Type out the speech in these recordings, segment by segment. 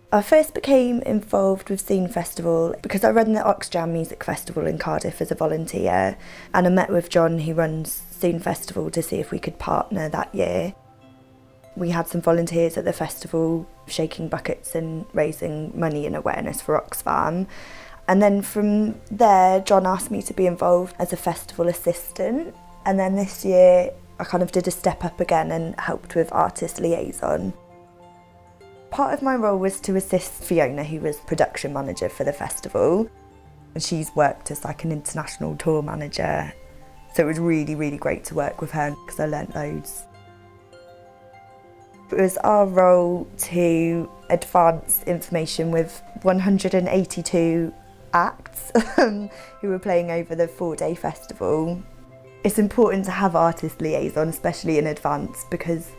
I first became involved with Swn Festival because I run the Oxjam Music Festival in Cardiff as a volunteer, and I met with John, who runs Swn Festival, to see if we could partner that year. We had some volunteers at the festival shaking buckets and raising money and awareness for Oxfam. And then from there, John asked me to be involved as a festival assistant. And then this year, I kind of did a step up again and helped with artist liaison. Part of my role was to assist Fiona, who was production manager for the festival. And she's worked as like an international tour manager. So it was really, really great to work with her because I learnt loads. It was our role to advance information with 182 acts who were playing over the 4-day festival. It's important to have artist liaison, especially in advance, because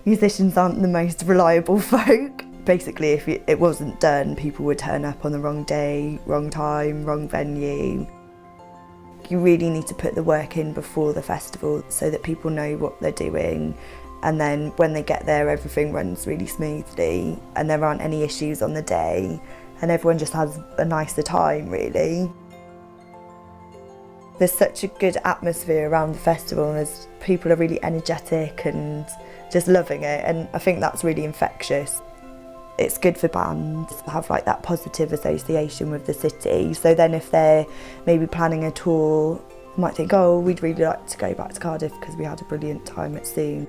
musicians aren't the most reliable folk. Basically, if it wasn't done, people would turn up on the wrong day, wrong time, wrong venue. You really need to put the work in before the festival so that people know what they're doing, and then when they get there everything runs really smoothly and there aren't any issues on the day and everyone just has a nicer time, really. There's such a good atmosphere around the festival, and people are really energetic and just loving it, and I think that's really infectious. It's good for bands to have like that positive association with the city, so then if they're maybe planning a tour, they might think, oh, we'd really like to go back to Cardiff because we had a brilliant time at Swn.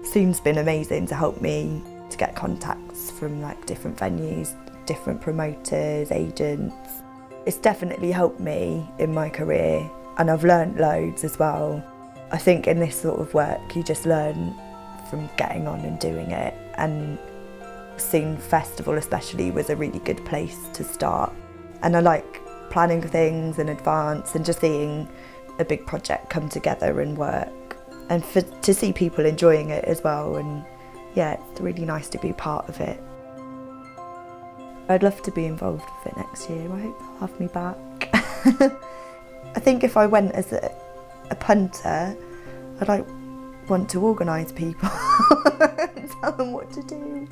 Swn's been amazing to help me to get contacts from like different venues, different promoters, agents. It's definitely helped me in my career, and I've learnt loads as well. I think in this sort of work you just learn from getting on and doing it, and Swn Festival especially was a really good place to start. And I like planning things in advance and just seeing a big project come together and work, and to see people enjoying it as well, and yeah, it's really nice to be part of it. I'd love to be involved with it next year. I hope they'll have me back. I think if I went as a punter, I'd want to organise people and tell them what to do.